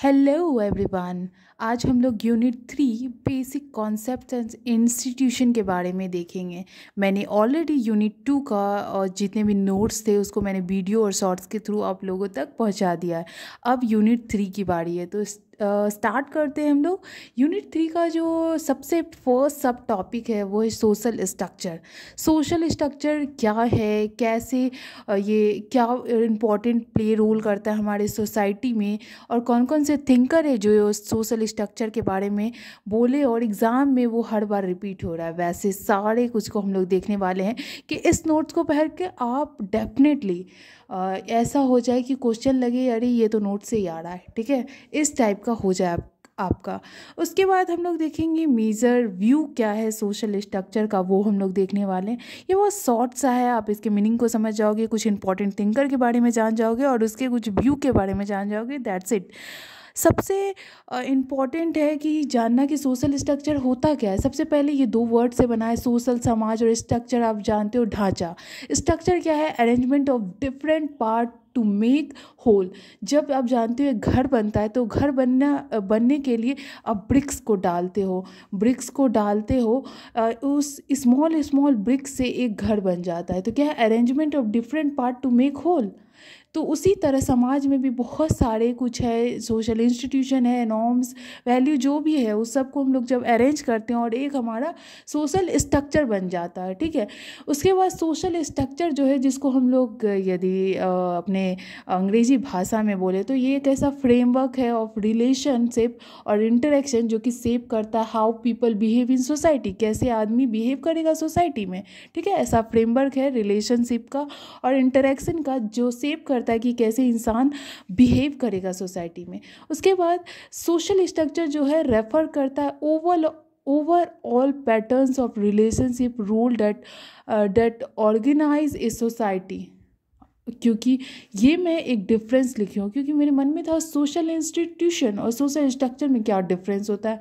Hello everyone. आज हम लोग unit 3 basic concepts and institution के बारे में देखेंगे। मैंने ऑलरेडी यूनिट 2 का और जितने भी नोट्स थे उसको मैंने वीडियो और शॉर्ट्स के थ्रू आप लोगों तक पहुंचा दिया है। अब यूनिट 3 की बारी है, तो स्टार्ट करते हैं हम लोग। यूनिट 3 का जो सबसे फर्स्ट सब टॉपिक है वो है सोशल स्ट्रक्चर। सोशल स्ट्रक्चर क्या है, कैसे ये क्या इम्पोर्टेंट प्ले रोल करता है हमारे सोसाइटी में, और कौन कौन से थिंकर है जो सोशल स्ट्रक्चर के बारे में बोले और एग्ज़ाम में वो हर बार रिपीट हो रहा है। वैसे सारे कुछ को हम लोग देखने वाले हैं कि इस नोट्स को पढ़ के आप डेफिनेटली ऐसा हो जाए कि क्वेश्चन लगे अरे ये तो नोट से ही आ रहा है, ठीक है, इस टाइप का हो जाए आपका। उसके बाद हम लोग देखेंगे मेजर व्यू क्या है सोशल स्ट्रक्चर का, वो हम लोग देखने वाले हैं। ये बहुत शॉर्ट सा है, आप इसके मीनिंग को समझ जाओगे, कुछ इंपॉर्टेंट थिंकर के बारे में जान जाओगे और उसके कुछ व्यू के बारे में जान जाओगे, दैट्स इट। सबसे इम्पॉर्टेंट है कि जानना कि सोशल स्ट्रक्चर होता क्या है। सबसे पहले ये दो वर्ड से बना है, सोशल समाज, और स्ट्रक्चर आप जानते हो ढांचा। स्ट्रक्चर क्या है? Arrangement of different part to make whole. जब आप जानते हो घर बनता है तो घर बनने के लिए आप ब्रिक्स को डालते हो, उस स्मॉल स्मॉल ब्रिक्स से एक घर बन जाता है। तो क्या है? Arrangement of different part to make whole. तो उसी तरह समाज में भी बहुत सारे कुछ है, सोशल इंस्टीट्यूशन है, नॉर्म्स, वैल्यू जो भी है उस सब को हम लोग जब अरेंज करते हैं और एक हमारा सोशल स्ट्रक्चर बन जाता है, ठीक है। उसके बाद सोशल स्ट्रक्चर जो है, जिसको हम लोग यदि अपने अंग्रेजी भाषा में बोले तो ये एक ऐसा फ्रेमवर्क है ऑफ रिलेशनशिप और इंटरेक्शन जो कि सेव करता है how people behave in society, कैसे आदमी बिहेव करेगा सोसाइटी में, ठीक है। ऐसा फ्रेमवर्क है रिलेशनशिप का और इंटरेक्शन का जो सेव करता है कि कैसे इंसान बिहेव करेगा सोसाइटी में। उसके बाद सोशल स्ट्रक्चर जो है रेफर करता है overall patterns of relationship rule that organise a society. क्योंकि ये मैं एक डिफरेंस लिखी हूँ क्योंकि मेरे मन में था सोशल इंस्टीट्यूशन और सोशल स्ट्रक्चर में क्या डिफरेंस होता है।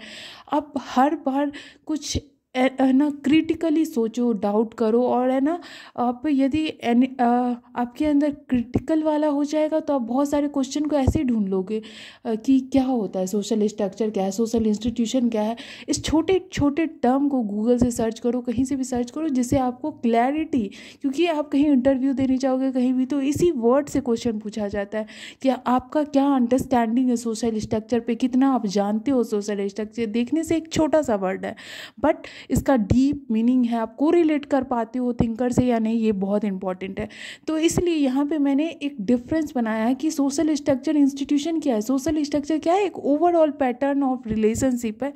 आप हर बार कुछ है ना क्रिटिकली सोचो, डाउट करो, और है ना आप यदि आपके अंदर क्रिटिकल वाला हो जाएगा तो आप बहुत सारे क्वेश्चन को ऐसे ही ढूंढ लोगे कि क्या होता है, सोशल स्ट्रक्चर क्या है, सोशल इंस्टीट्यूशन क्या है। इस छोटे छोटे टर्म को गूगल से सर्च करो, कहीं से भी सर्च करो, जिससे आपको क्लैरिटी, क्योंकि आप कहीं इंटरव्यू देने जाओगे कहीं भी तो इसी वर्ड से क्वेश्चन पूछा जाता है कि आपका क्या अंडरस्टैंडिंग है सोशल स्ट्रक्चर पे, कितना आप जानते हो सोशल स्ट्रक्चर। देखने से एक छोटा सा वर्ड है बट इसका डीप मीनिंग है, आप कोरिलेट कर पाते हो थिंकर से या नहीं, ये बहुत इंपॉर्टेंट है। तो इसलिए यहाँ पे मैंने एक डिफरेंस बनाया है कि सोशल स्ट्रक्चर इंस्टीट्यूशन क्या है। सोशल स्ट्रक्चर क्या है? एक ओवरऑल पैटर्न ऑफ रिलेशनशिप है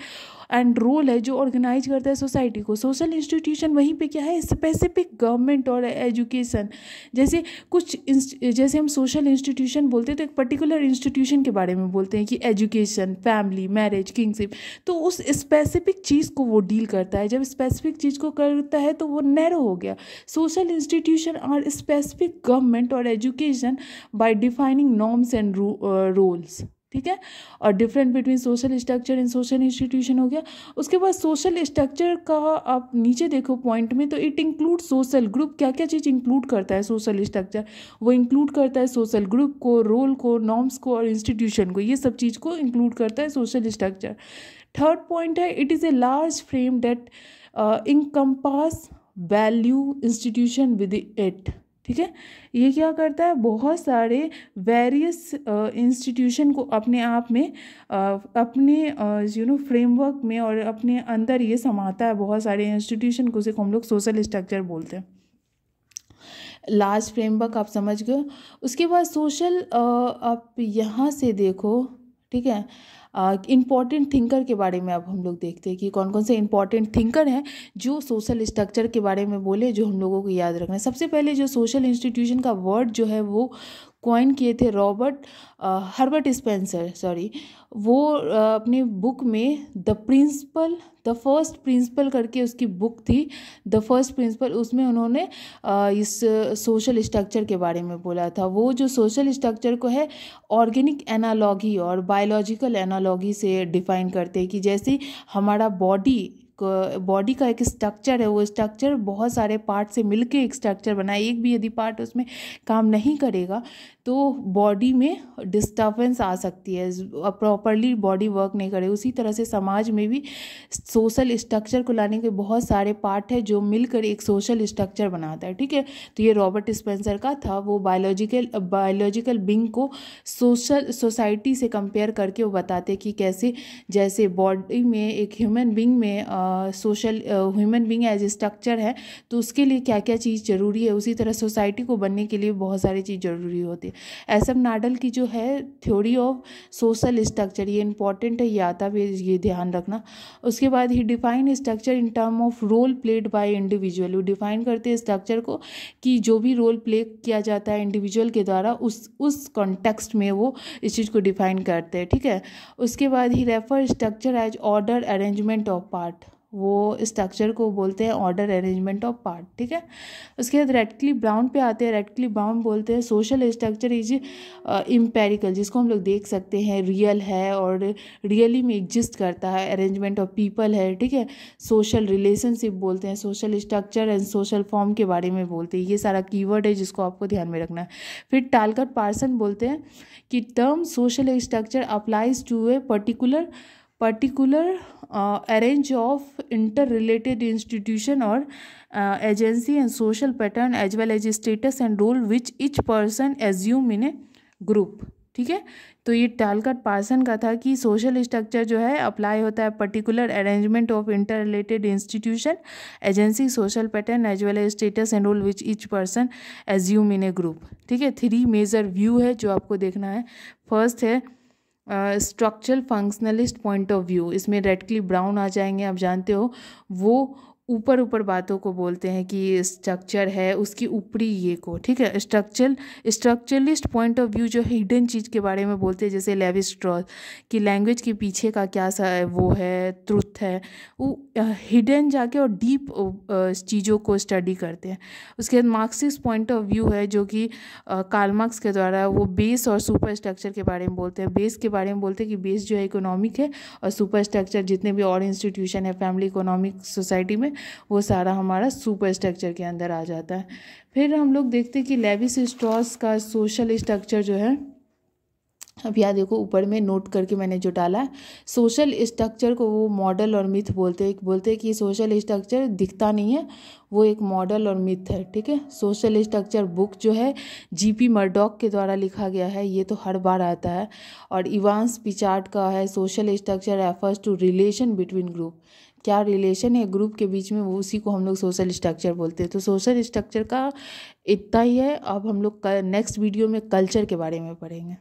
एंड रोल है जो ऑर्गेनाइज करता है सोसाइटी को। सोशल इंस्टीट्यूशन वहीं पे क्या है? स्पेसिफिक गवर्नमेंट और एजुकेशन, जैसे हम सोशल इंस्टीट्यूशन बोलते हैं तो एक पर्टिकुलर इंस्टीट्यूशन के बारे में बोलते हैं कि एजुकेशन, फैमिली, मैरिज, किंगशिप, तो उस स्पेसिफिक चीज़ को वो डील करता है। जब स्पेसिफिक चीज़ को करता है तो वो नैरो हो गया। Social institution are specific government और education by defining norms and rules, ठीक है। और different between social structure and social institution हो गया। उसके बाद सोशल स्ट्रक्चर का आप नीचे देखो पॉइंट में, तो इट इंक्लूड सोशल ग्रुप। क्या क्या चीज़ इंक्लूड करता है सोशल स्ट्रक्चर? वो इंक्लूड करता है सोशल ग्रुप को, रोल को, नॉर्म्स को और इंस्टीट्यूशन को, ये सब चीज़ को इंक्लूड करता है सोशल स्ट्रक्चर। थर्ड पॉइंट है it is a large frame that encompass value institution with it, ठीक है। ये क्या करता है? बहुत सारे वेरियस इंस्टीट्यूशन को अपने आप में अपने फ्रेमवर्क में और अपने अंदर ये समाता है। बहुत सारे इंस्टीट्यूशन को सिर्फ हम लोग सोशल स्ट्रक्चर बोलते हैं। लार्ज फ्रेमवर्क आप समझ गए। उसके बाद सोशल आप यहाँ से देखो, ठीक है। इम्पॉर्टेंट थिंकर के बारे में अब हम लोग देखते हैं कि कौन कौन से इम्पॉर्टेंट थिंकर हैं जो सोशल स्ट्रक्चर के बारे में बोले, जो हम लोगों को याद रखना है। सबसे पहले जो सोशल इंस्टीट्यूशन का वर्ड जो है वो कॉइन किए थे हर्बर्ट स्पेंसर, वो अपनी बुक में द फर्स्ट प्रिंसिपल करके उसकी बुक थी, द फर्स्ट प्रिंसिपल, उसमें उन्होंने इस सोशल स्ट्रक्चर के बारे में बोला था। वो जो सोशल स्ट्रक्चर को है ऑर्गेनिक एनालॉगी और बायोलॉजिकल एनालॉगी से डिफाइन करते हैं कि जैसे हमारा बॉडी बॉडी का एक स्ट्रक्चर है, वो स्ट्रक्चर बहुत सारे पार्ट से मिलके एक स्ट्रक्चर बना है। एक भी यदि पार्ट उसमें काम नहीं करेगा तो बॉडी में डिस्टर्बेंस आ सकती है, प्रॉपरली बॉडी वर्क नहीं करे। उसी तरह से समाज में भी सोशल स्ट्रक्चर को लाने के बहुत सारे पार्ट है जो मिलकर एक सोशल स्ट्रक्चर बनाता है, ठीक है। तो ये रॉबर्ट स्पेंसर का था। वो बायोलॉजिकल बीइंग को सोसाइटी से कंपेयर करके वो बताते कि कैसे जैसे बॉडी में एक ह्यूमन बीइंग में human being as a structure है तो उसके लिए क्या क्या चीज़ ज़रूरी है, उसी तरह सोसाइटी को बनने के लिए बहुत सारी चीज़ ज़रूरी होती है। एसएम नाडल की जो है थ्योरी ऑफ सोशल स्ट्रक्चर, ये इंपॉर्टेंट है, ये आता भी, ये ध्यान रखना। उसके बाद ही define structure in term of role played by individual. वो डिफाइन करते हैं स्ट्रक्चर को कि जो भी रोल प्ले किया जाता है इंडिविजुअल के द्वारा उस कॉन्टेक्स्ट में वो इस चीज़ को डिफाइन करते हैं, ठीक है। उसके बाद ही refer structure as order arrangement of part. वो स्ट्रक्चर को बोलते हैं ऑर्डर अरेंजमेंट ऑफ पार्ट, ठीक है। उसके बाद रेडक्लिफ ब्राउन पे आते हैं। रेडक्लिफ ब्राउन बोलते हैं सोशल स्ट्रक्चर इज इम्पेरिकल, जिसको हम लोग देख सकते हैं, रियल है और रियली में एग्जिस्ट करता है। अरेंजमेंट ऑफ पीपल है, ठीक है। सोशल रिलेशनशिप बोलते हैं, social structure and social form के बारे में बोलते हैं। ये सारा कीवर्ड है जिसको आपको ध्यान में रखना है। फिर टालकट पार्सन बोलते हैं कि term social structure applies to a particular arrange of interrelated institution or agency and social pattern as well as status and role which each person assume in a group, ठीक है। तो ये टालकट पार्सन का था कि सोशल स्ट्रक्चर जो है apply होता है particular arrangement of inter related institution, agency, social pattern as well as status and role which each person assume in a group, ठीक है। 3 मेजर व्यू है जो आपको देखना है। फर्स्ट है structural functionalist point of view, इसमें रेडक्लिफ ब्राउन आ जाएंगे, आप जानते हो। वो ऊपर बातों को बोलते हैं कि ये स्ट्रक्चर है, उसकी ऊपरी ये को, ठीक है। स्ट्रक्चरलिस्ट पॉइंट ऑफ व्यू जो हिडन चीज़ के बारे में बोलते हैं, जैसे लेवी स्ट्रॉस कि लैंग्वेज के पीछे का क्या सा वो है, ट्रुथ है, वो हिडन जाके और डीप चीज़ों को स्टडी करते हैं। उसके बाद मार्क्सिस्ट पॉइंट ऑफ व्यू है जो कि कार्ल मार्क्स के द्वारा वो बेस और सुपर स्ट्रक्चर के बारे में बोलते हैं। बेस के बारे में बोलते हैं कि बेस जो है इकोनॉमिक है और सुपर स्ट्रक्चर जितने भी और इंस्टीट्यूशन है फैमिली, इकोनॉमिक, सोसाइटी में, वो सारा हमारा सुपर स्ट्रक्चर के अंदर आ जाता है। फिर हम लोग देखते हैं कि लेवी स्ट्रॉस का सोशल स्ट्रक्चर जो है, अब यहाँ देखो ऊपर में नोट करके मैंने जो डाला है, सोशल स्ट्रक्चर को वो मॉडल और मिथ बोलते हैं कि सोशल स्ट्रक्चर दिखता नहीं है, वो एक मॉडल और मिथ है, ठीक है। सोशल स्ट्रक्चर बुक जो है जीपी मर्डॉक के द्वारा लिखा गया है, ये तो हर बार आता है। और इवांस पिचार्ड का है social structure refers to relation between group, क्या रिलेशन है ग्रुप के बीच में, वो उसी को हम लोग सोशल स्ट्रक्चर बोलते हैं। तो सोशल स्ट्रक्चर का इतना ही है। अब हम लोग नेक्स्ट वीडियो में कल्चर के बारे में पढ़ेंगे।